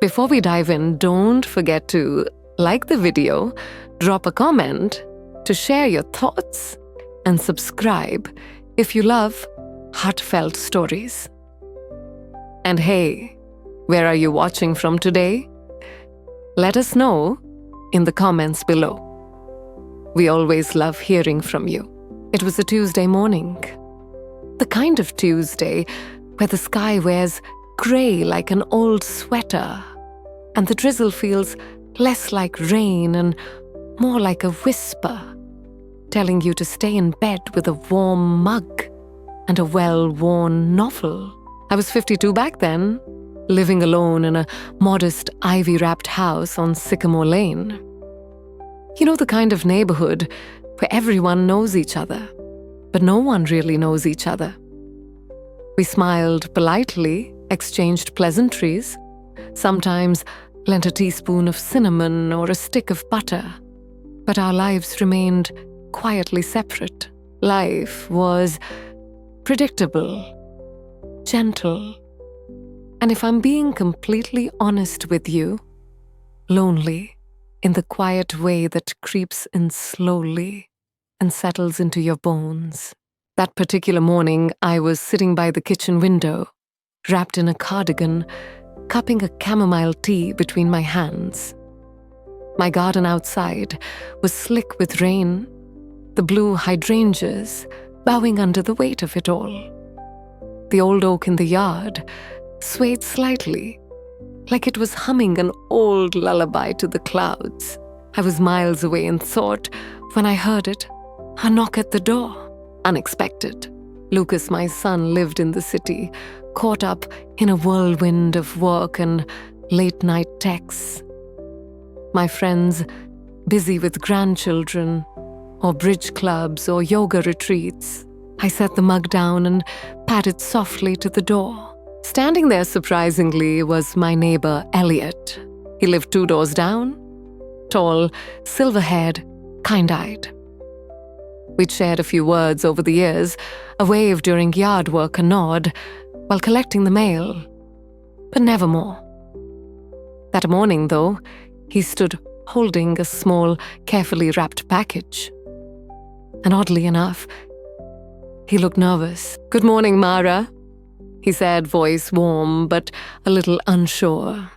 Before we dive in, don't forget to like the video, drop a comment, to share your thoughts, and subscribe if you love heartfelt stories. And hey, where are you watching from today? Let us know in the comments below. We always love hearing from you. It was a Tuesday morning. The kind of Tuesday where the sky wears grey like an old sweater, and the drizzle feels less like rain and more like a whisper, telling you to stay in bed with a warm mug and a well-worn novel. I was 52 back then, living alone in a modest ivy-wrapped house on Sycamore Lane. You know, the kind of neighborhood where everyone knows each other, but no one really knows each other. We smiled politely, exchanged pleasantries, sometimes lent a teaspoon of cinnamon or a stick of butter, but our lives remained quietly separate. Life was predictable, gentle, and if I'm being completely honest with you, lonely in the quiet way that creeps in slowly and settles into your bones. That particular morning, I was sitting by the kitchen window, wrapped in a cardigan, cupping a chamomile tea between my hands. My garden outside was slick with rain, the blue hydrangeas bowing under the weight of it all. The old oak in the yard swayed slightly, like it was humming an old lullaby to the clouds. I was miles away in thought when I heard it, a knock at the door. Unexpected. Lucas, my son, lived in the city, caught up in a whirlwind of work and late-night texts. My friends, busy with grandchildren, or bridge clubs, or yoga retreats. I set the mug down and patted softly to the door. Standing there surprisingly was my neighbor, Elliot. He lived 2 doors down, tall, silver-haired, kind-eyed. We'd shared a few words over the years, a wave during yard work, a nod, while collecting the mail, but never more. That morning, though, he stood holding a small, carefully wrapped package. And oddly enough, he looked nervous. "Good morning, Mara," he said, voice warm but a little unsure.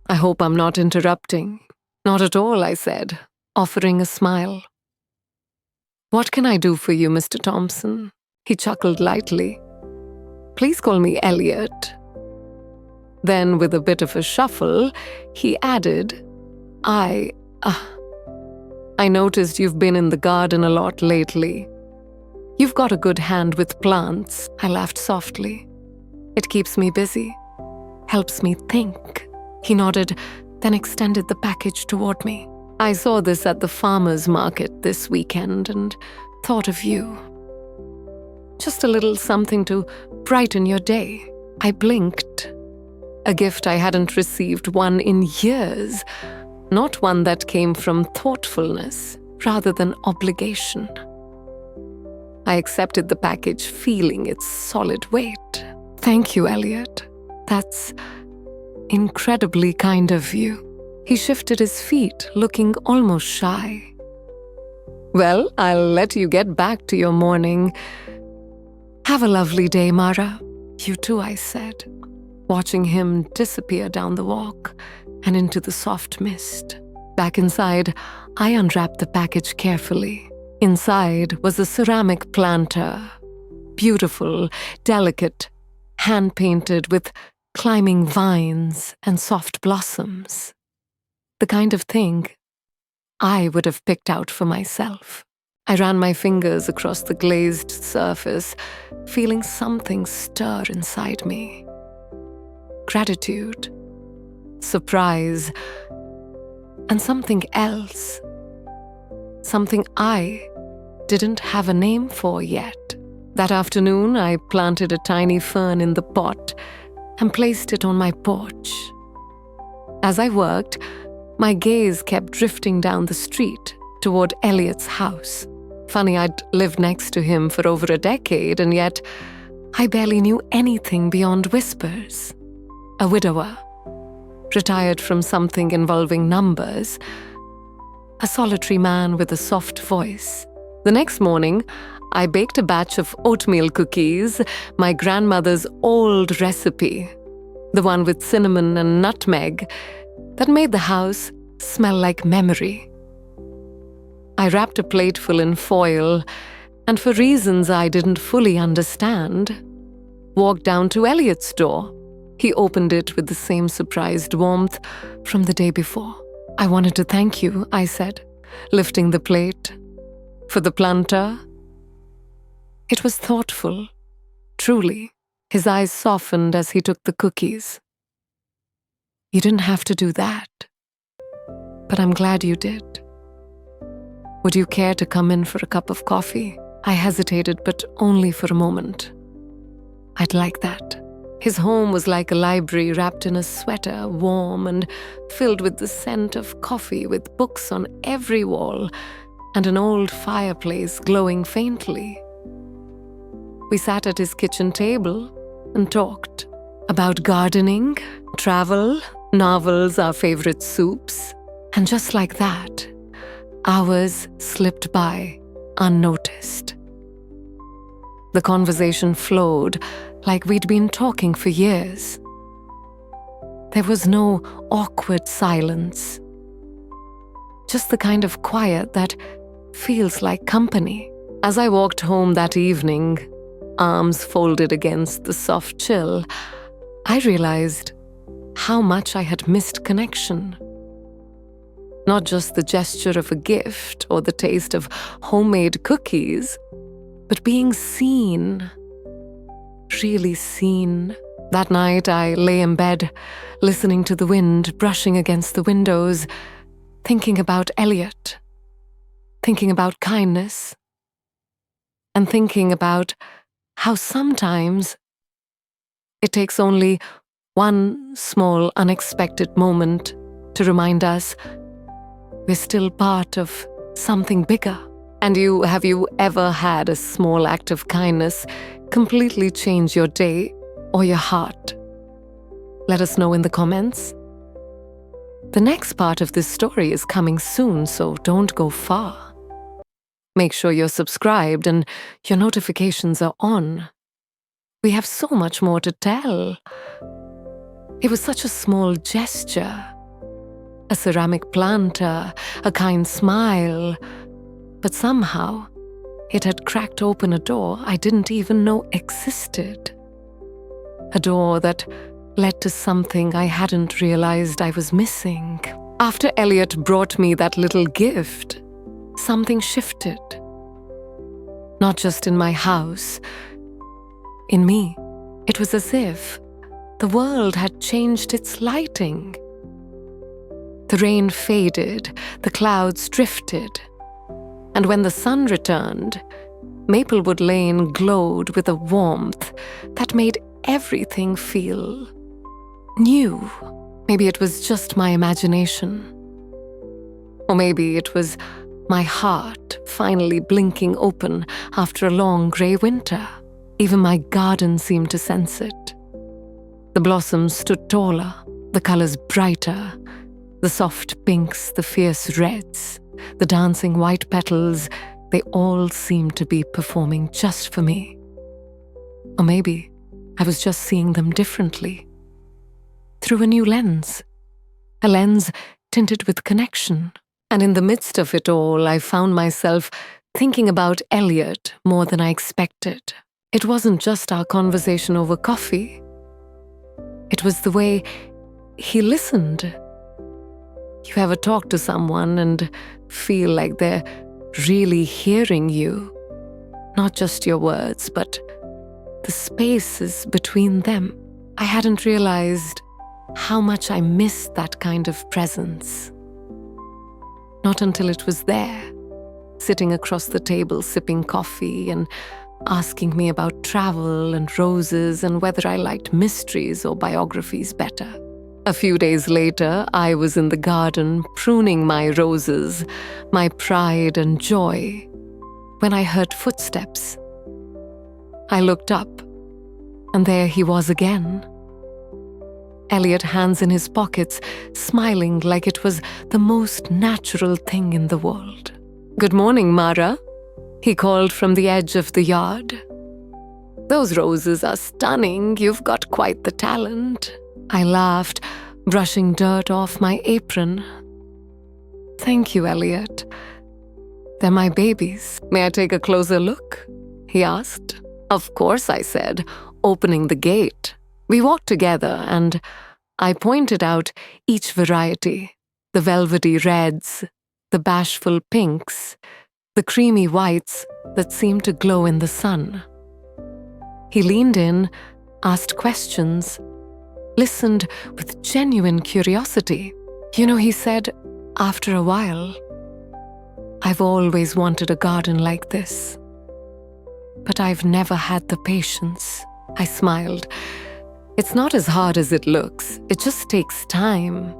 "I hope I'm not interrupting." "Not at all," I said, offering a smile. "What can I do for you, Mr. Thompson?" He chuckled lightly. "Please call me Elliot." Then, with a bit of a shuffle, he added, I noticed you've been in the garden a lot lately. You've got a good hand with plants." I laughed softly. "It keeps me busy, helps me think." He nodded, then extended the package toward me. "I saw this at the farmer's market this weekend and thought of you. Just a little something to brighten your day." I blinked. A gift I hadn't received one in years, not one that came from thoughtfulness rather than obligation. I accepted the package, feeling its solid weight. "Thank you, Elliot. That's incredibly kind of you." He shifted his feet, looking almost shy. "Well, I'll let you get back to your morning. Have a lovely day, Mara." "You too," I said, watching him disappear down the walk and into the soft mist. Back inside, I unwrapped the package carefully. Inside was a ceramic planter. Beautiful, delicate, hand-painted with climbing vines and soft blossoms. The kind of thing I would have picked out for myself. I ran my fingers across the glazed surface, feeling something stir inside me. Gratitude, surprise, and something else. Something I didn't have a name for yet. That afternoon, I planted a tiny fern in the pot and placed it on my porch. As I worked, my gaze kept drifting down the street toward Elliot's house. Funny, I'd lived next to him for over a decade, and yet I barely knew anything beyond whispers. A widower, retired from something involving numbers, a solitary man with a soft voice. The next morning, I baked a batch of oatmeal cookies, my grandmother's old recipe, the one with cinnamon and nutmeg that made the house smell like memory. I wrapped a plateful in foil and, for reasons I didn't fully understand, walked down to Elliot's door. He opened it with the same surprised warmth from the day before. "I wanted to thank you," I said, lifting the plate. "For the planter." It was thoughtful, truly. His eyes softened as he took the cookies. "You didn't have to do that, but I'm glad you did. Would you care to come in for a cup of coffee?" I hesitated, but only for a moment. "I'd like that." His home was like a library wrapped in a sweater, warm and filled with the scent of coffee, with books on every wall and an old fireplace glowing faintly. We sat at his kitchen table and talked about gardening, travel, novels, our favorite soups, and just like that, hours slipped by unnoticed. The conversation flowed like we'd been talking for years. There was no awkward silence, just the kind of quiet that feels like company. As I walked home that evening, arms folded against the soft chill, I realized how much I had missed connection. Not just the gesture of a gift or the taste of homemade cookies, but being seen, really seen. That night I lay in bed, listening to the wind brushing against the windows, thinking about Elliot, thinking about kindness, and thinking about how sometimes it takes only one small unexpected moment to remind us we're still part of something bigger. And have you ever had a small act of kindness completely change your day or your heart? Let us know in the comments. The next part of this story is coming soon, so don't go far. Make sure you're subscribed and your notifications are on. We have so much more to tell. It was such a small gesture. A ceramic planter, a kind smile, but somehow it had cracked open a door I didn't even know existed. A door that led to something I hadn't realized I was missing. After Elliot brought me that little gift, something shifted. Not just in my house, in me. It was as if the world had changed its lighting. The rain faded, the clouds drifted, and when the sun returned, Maplewood Lane glowed with a warmth that made everything feel new. Maybe it was just my imagination. Or maybe it was my heart finally blinking open after a long grey winter. Even my garden seemed to sense it. The blossoms stood taller, the colours brighter, the soft pinks, the fierce reds, the dancing white petals, they all seemed to be performing just for me. Or maybe I was just seeing them differently, through a new lens, a lens tinted with connection. And in the midst of it all, I found myself thinking about Elliot more than I expected. It wasn't just our conversation over coffee. It was the way he listened. You ever talk to someone and feel like they're really hearing you? Not just your words, but the spaces between them. I hadn't realized how much I missed that kind of presence. Not until it was there, sitting across the table sipping coffee and asking me about travel and roses and whether I liked mysteries or biographies better. A few days later, I was in the garden pruning my roses, my pride and joy, when I heard footsteps. I looked up, and there he was again. Elliot, hands in his pockets, smiling like it was the most natural thing in the world. "Good morning, Mara," he called from the edge of the yard. "Those roses are stunning. You've got quite the talent." I laughed, brushing dirt off my apron. "Thank you, Elliot. They're my babies. May I take a closer look?" he asked. "Of course," I said, opening the gate. We walked together, and I pointed out each variety: the velvety reds, the bashful pinks, the creamy whites that seemed to glow in the sun. He leaned in, asked questions, listened with genuine curiosity. He said, after a while, "I've always wanted a garden like this, but I've never had the patience." I smiled. "It's not as hard as it looks. It just takes time.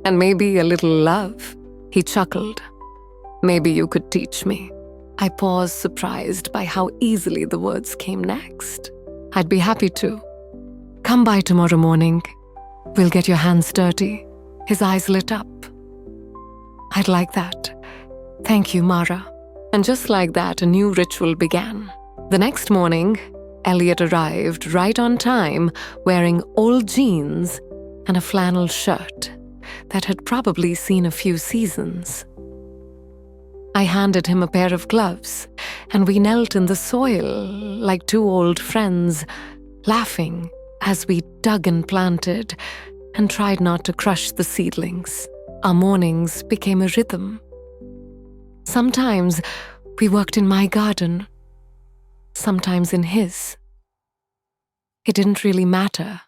And maybe a little love." He chuckled. "Maybe you could teach me." I paused, surprised by how easily the words came next. "I'd be happy to. Come by tomorrow morning. We'll get your hands dirty." His eyes lit up. "I'd like that. Thank you, Mara." And just like that, a new ritual began. The next morning, Elliot arrived right on time, wearing old jeans and a flannel shirt that had probably seen a few seasons. I handed him a pair of gloves, and we knelt in the soil like two old friends, laughing as we dug and planted and tried not to crush the seedlings. Our mornings became a rhythm. Sometimes we worked in my garden, sometimes in his. It didn't really matter,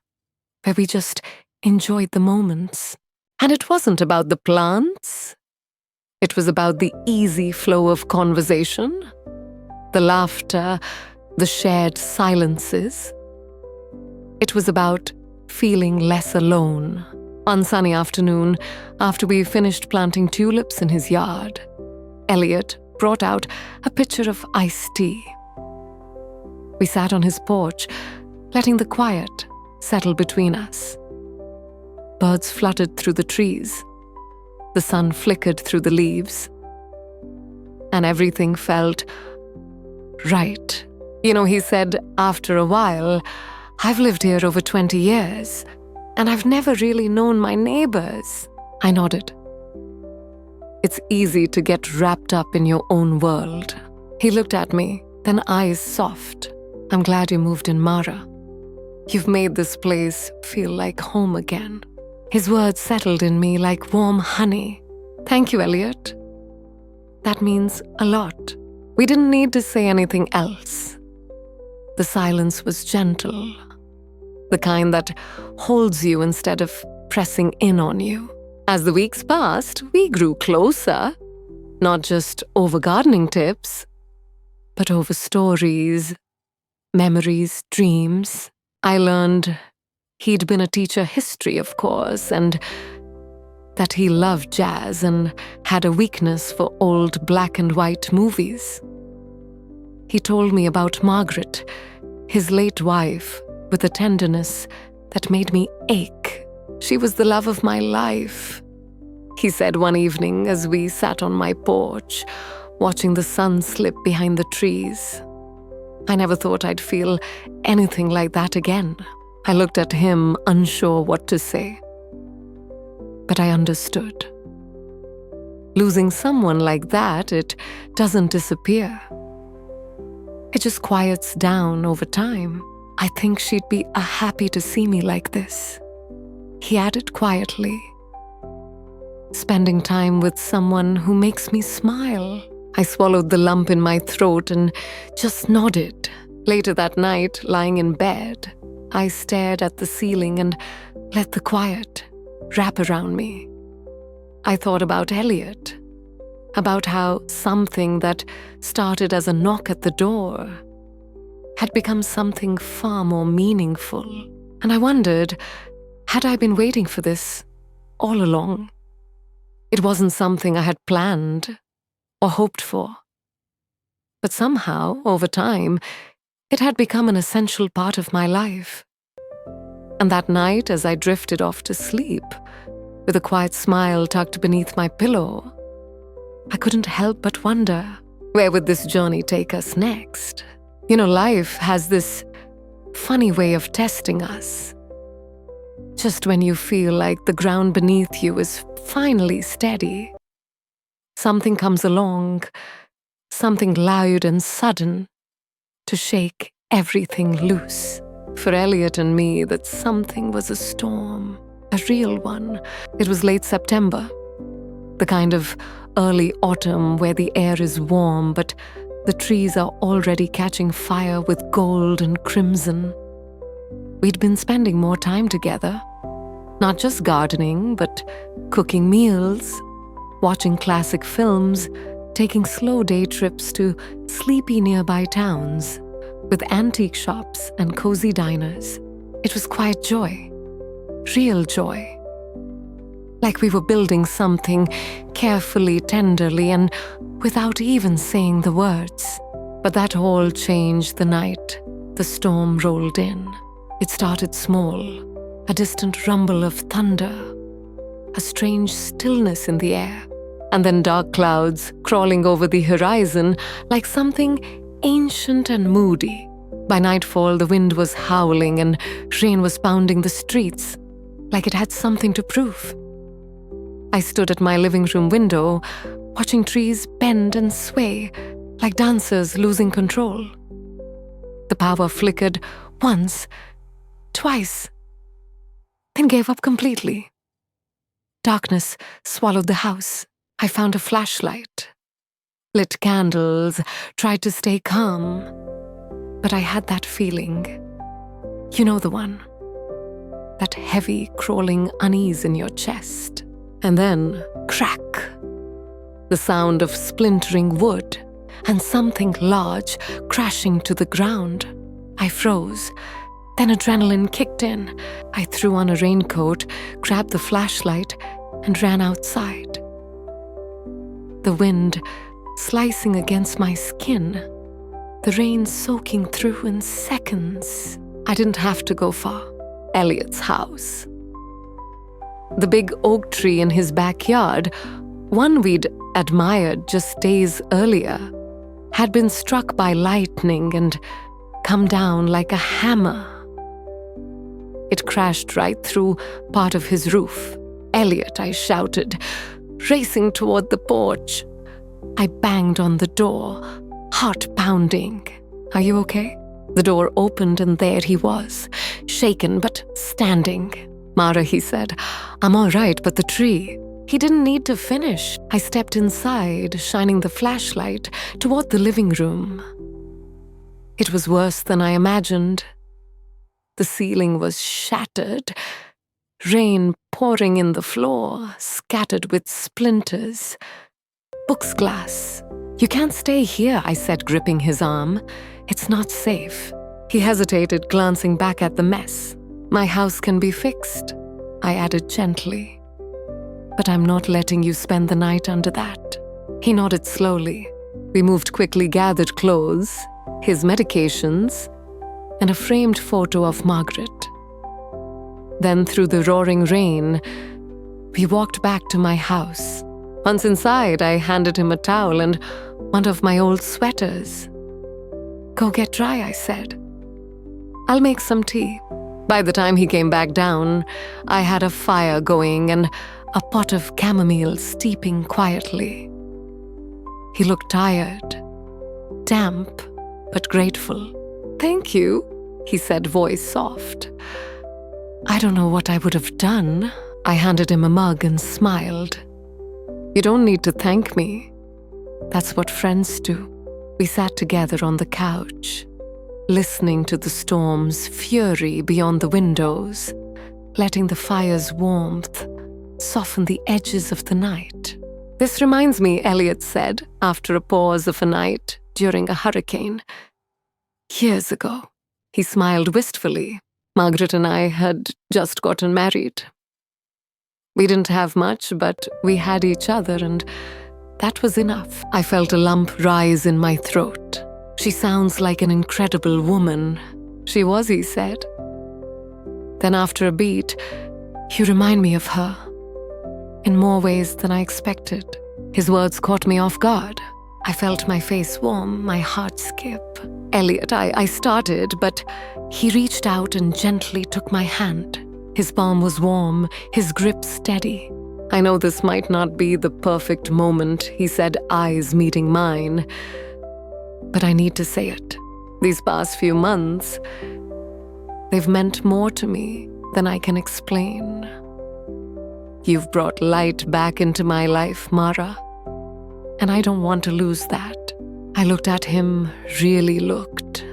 but we just enjoyed the moments. And it wasn't about the plants. It was about the easy flow of conversation, the laughter, the shared silences. It was about feeling less alone. One sunny afternoon, after we finished planting tulips in his yard, Elliot brought out a pitcher of iced tea. We sat on his porch, letting the quiet settle between us. Birds fluttered through the trees. The sun flickered through the leaves. And everything felt right. He said, after a while, "I've lived here over 20 years, and I've never really known my neighbors." I nodded. "It's easy to get wrapped up in your own world." He looked at me, then eyes soft. "I'm glad you moved in, Mara. You've made this place feel like home again." His words settled in me like warm honey. "Thank you, Elliot. That means a lot." We didn't need to say anything else. The silence was gentle, the kind that holds you instead of pressing in on you. As the weeks passed, we grew closer, not just over gardening tips, but over stories, memories, dreams. I learned he'd been a teacher history, of course, and that he loved jazz and had a weakness for old black and white movies. He told me about Margaret, his late wife, with a tenderness that made me ache. She was the love of my life, he said one evening as we sat on my porch, watching the sun slip behind the trees. I never thought I'd feel anything like that again. I looked at him, unsure what to say. But I understood. Losing someone like that, it doesn't disappear. It just quiets down over time. "I think she'd be happy to see me like this," he added quietly. "Spending time with someone who makes me smile." I swallowed the lump in my throat and just nodded. Later that night, lying in bed, I stared at the ceiling and let the quiet wrap around me. I thought about Elliot, about how something that started as a knock at the door had become something far more meaningful. And I wondered, had I been waiting for this all along? It wasn't something I had planned or hoped for. But somehow, over time, it had become an essential part of my life. And that night, as I drifted off to sleep, with a quiet smile tucked beneath my pillow, I couldn't help but wonder, where would this journey take us next? Life has this funny way of testing us. Just when you feel like the ground beneath you is finally steady, something comes along, something loud and sudden, to shake everything loose. For Elliot and me, that something was a storm, a real one. It was late September, the kind of early autumn where the air is warm, but the trees are already catching fire with gold and crimson. We'd been spending more time together, not just gardening, but cooking meals, watching classic films, taking slow day trips to sleepy nearby towns, with antique shops and cozy diners. It was quiet joy, real joy. Like we were building something carefully, tenderly, and without even saying the words. But that all changed the night the storm rolled in. It started small, a distant rumble of thunder, a strange stillness in the air, and then dark clouds crawling over the horizon like something ancient and moody. By nightfall, the wind was howling and rain was pounding the streets like it had something to prove. I stood at my living room window, watching trees bend and sway like dancers losing control. The power flickered once, twice, then gave up completely. Darkness swallowed the house. I found a flashlight, lit candles, tried to stay calm. But I had that feeling. You know the one. That heavy, crawling unease in your chest. And then, crack. The sound of splintering wood and something large crashing to the ground. I froze. Then adrenaline kicked in. I threw on a raincoat, grabbed the flashlight, and ran outside. The wind slicing against my skin, the rain soaking through in seconds. I didn't have to go far. Elliot's house. The big oak tree in his backyard, one we'd admired just days earlier, had been struck by lightning and come down like a hammer. It crashed right through part of his roof. "Elliot," I shouted, racing toward the porch. I banged on the door, heart pounding. "Are you okay?" The door opened and there he was, shaken but standing. "Mara," he said, "I'm all right, but the tree." He didn't need to finish. I stepped inside, shining the flashlight toward the living room. It was worse than I imagined. The ceiling was shattered, rain pouring in the floor, scattered with splinters. Books glass. "You can't stay here," I said, gripping his arm. "It's not safe." He hesitated, glancing back at the mess. "My house can be fixed," I added gently. "But I'm not letting you spend the night under that." He nodded slowly. We moved quickly, gathered clothes, his medications, and a framed photo of Margaret. Then, through the roaring rain, we walked back to my house. Once inside, I handed him a towel and one of my old sweaters. "Go get dry," I said. "I'll make some tea." By the time he came back down, I had a fire going and a pot of chamomile steeping quietly. He looked tired, damp, but grateful. "Thank you," he said, voice soft. I don't know what I would have done. I handed him a mug and smiled. "You don't need to thank me. That's what friends do." We sat together on the couch, listening to the storm's fury beyond the windows, letting the fire's warmth soften the edges of the night. "This reminds me," Elliot said, after a pause of a night during a hurricane. "Years ago." He smiled wistfully. Margaret and I had just gotten married. We didn't have much, but we had each other, and that was enough. I felt a lump rise in my throat. "She sounds like an incredible woman." "She was," he said. Then after a beat, you remind me of her, in more ways than I expected. His words caught me off guard. I felt my face warm, my heart skip. Elliot, I started, but he reached out and gently took my hand. His palm was warm, his grip steady. I know this might not be the perfect moment, he said, eyes meeting mine. But I need to say it. These past few months, they've meant more to me than I can explain. You've brought light back into my life, Mara, and I don't want to lose that. I looked at him, really looked,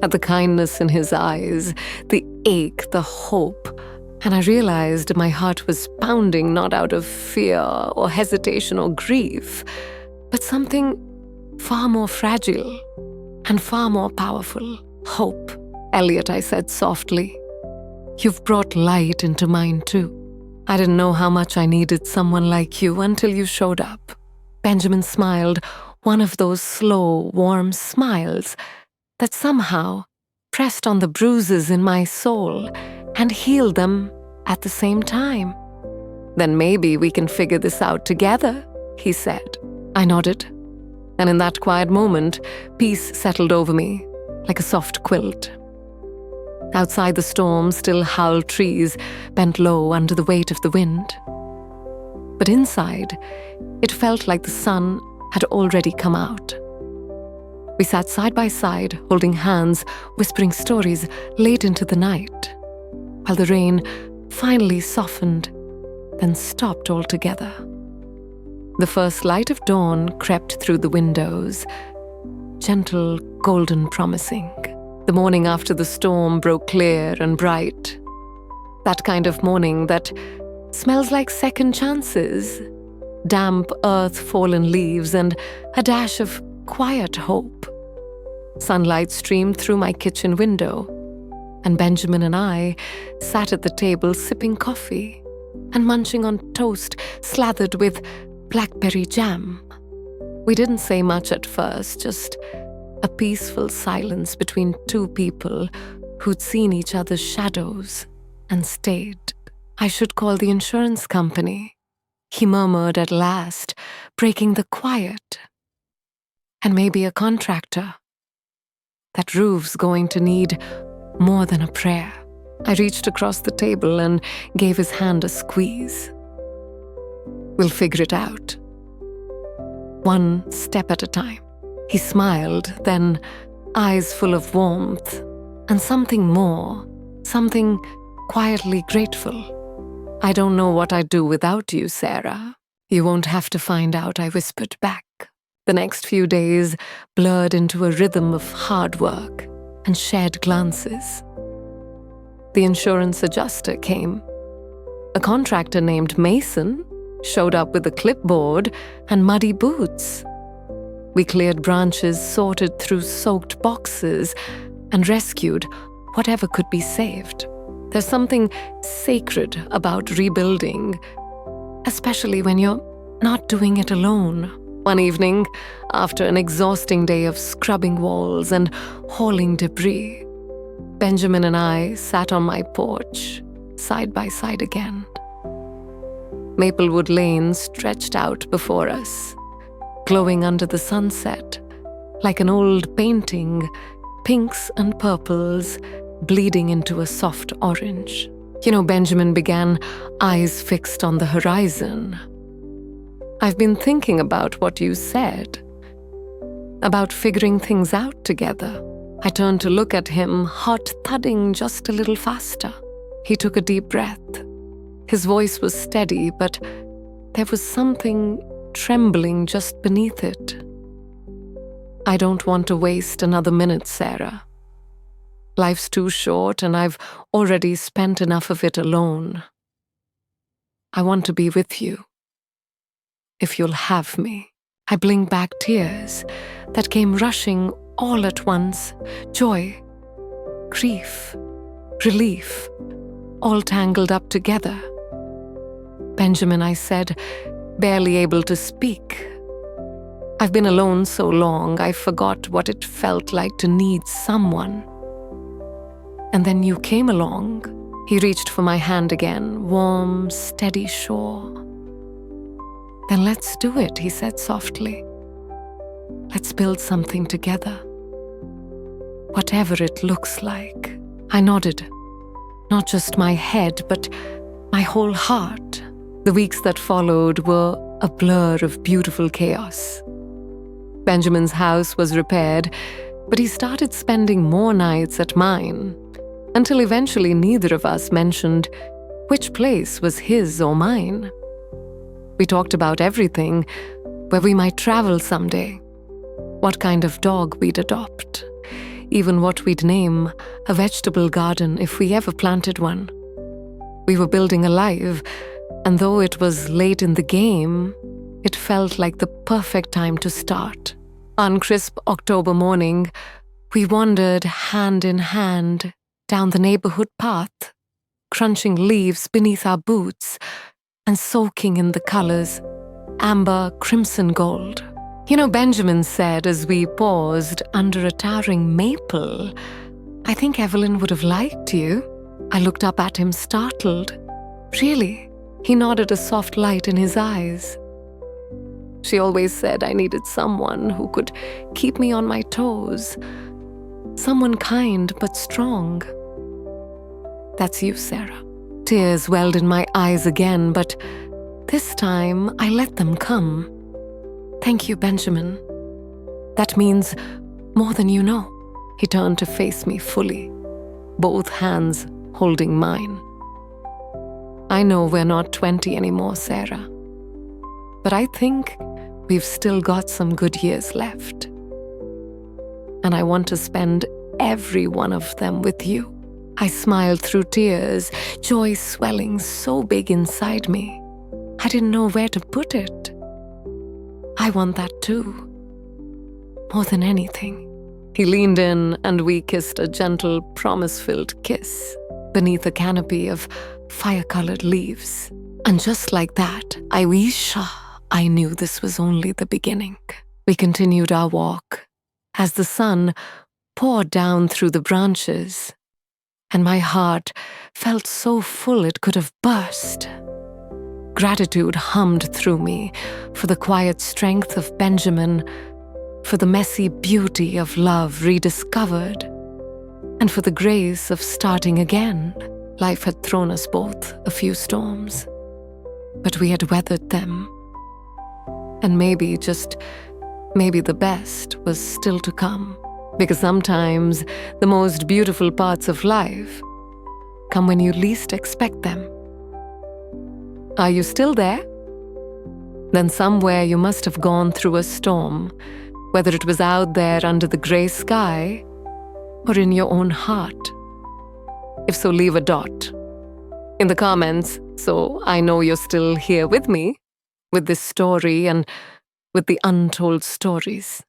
at the kindness in his eyes, the ache, the hope, and I realized my heart was pounding not out of fear or hesitation or grief, but something far more fragile and far more powerful. Hope. Elliot, I said softly. You've brought light into mine too. I didn't know how much I needed someone like you until you showed up. Benjamin smiled, one of those slow, warm smiles that somehow pressed on the bruises in my soul and healed them at the same time. Then maybe we can figure this out together, he said. I nodded, and in that quiet moment, peace settled over me like a soft quilt. Outside, the storm still howled, trees bent low under the weight of the wind. But inside, it felt like the sun had already come out. We sat side by side, holding hands, whispering stories late into the night, while the rain finally softened, then stopped altogether. The first light of dawn crept through the windows, gentle, golden promising. The morning after the storm broke clear and bright. That kind of morning that smells like second chances, damp earth, fallen leaves, and a dash of quiet hope. Sunlight streamed through my kitchen window, and Benjamin and I sat at the table sipping coffee and munching on toast slathered with blackberry jam. We didn't say much at first, just a peaceful silence between two people who'd seen each other's shadows and stayed. I should call the insurance company, he murmured at last, breaking the quiet. And maybe a contractor. That roof's going to need more than a prayer. I reached across the table and gave his hand a squeeze. We'll figure it out. One step at a time. He smiled, then eyes full of warmth, and something more, something quietly grateful. I don't know what I'd do without you, Sarah. You won't have to find out, I whispered back. The next few days blurred into a rhythm of hard work and shared glances. The insurance adjuster came. A contractor named Mason showed up with a clipboard and muddy boots. We cleared branches, sorted through soaked boxes, and rescued whatever could be saved. There's something sacred about rebuilding, especially when you're not doing it alone. One evening, after an exhausting day of scrubbing walls and hauling debris, Benjamin and I sat on my porch, side by side again. Maplewood Lane stretched out before us, glowing under the sunset, like an old painting, pinks and purples bleeding into a soft orange. Benjamin began, eyes fixed on the horizon. I've been thinking about what you said, about figuring things out together. I turned to look at him, heart thudding just a little faster. He took a deep breath. His voice was steady, but there was something trembling just beneath it. I don't want to waste another minute, Sarah. Life's too short, and I've already spent enough of it alone. I want to be with you, if you'll have me. I blinked back tears that came rushing all at once. Joy, grief, relief, all tangled up together. Benjamin, I said, barely able to speak. I've been alone so long, I forgot what it felt like to need someone. And then you came along, He reached for my hand again, warm, steady shore. "Then let's do it," he said softly. "Let's build something together. Whatever it looks like." I nodded, not just my head, but my whole heart. The weeks that followed were a blur of beautiful chaos. Benjamin's house was repaired, but he started spending more nights at mine, until eventually neither of us mentioned which place was his or mine. We talked about everything, where we might travel someday, what kind of dog we'd adopt, even what we'd name a vegetable garden if we ever planted one. We were building a life, and though it was late in the game, it felt like the perfect time to start. On crisp October morning, we wandered hand in hand down the neighborhood path, crunching leaves beneath our boots and soaking in the colors, amber, crimson, gold. "You know," Benjamin said as we paused under a towering maple, "I think Evelyn would have liked you." I looked up at him, startled. "Really?" He nodded, a soft light in his eyes. "She always said I needed someone who could keep me on my toes. Someone kind but strong." "That's you, Sarah." Tears welled in my eyes again, but this time I let them come. "Thank you, Benjamin. That means more than you know." He turned to face me fully, both hands holding mine. "I know we're not 20 anymore, Sarah, but I think we've still got some good years left. And I want to spend every one of them with you." I smiled through tears, joy swelling so big inside me. I didn't know where to put it. I want that too, more than anything. He leaned in and we kissed a gentle, promise-filled kiss beneath a canopy of fire-colored leaves. And just like that, I knew this was only the beginning. We continued our walk as the sun poured down through the branches, and my heart felt so full it could have burst. Gratitude hummed through me for the quiet strength of Benjamin, for the messy beauty of love rediscovered, and for the grace of starting again. Life had thrown us both a few storms, but we had weathered them. And maybe, just maybe, the best was still to come. Because sometimes the most beautiful parts of life come when you least expect them. Are you still there? Then somewhere you must have gone through a storm, whether it was out there under the gray sky or in your own heart. If so, leave a dot in the comments so I know you're still here with me, with this story and with the untold stories.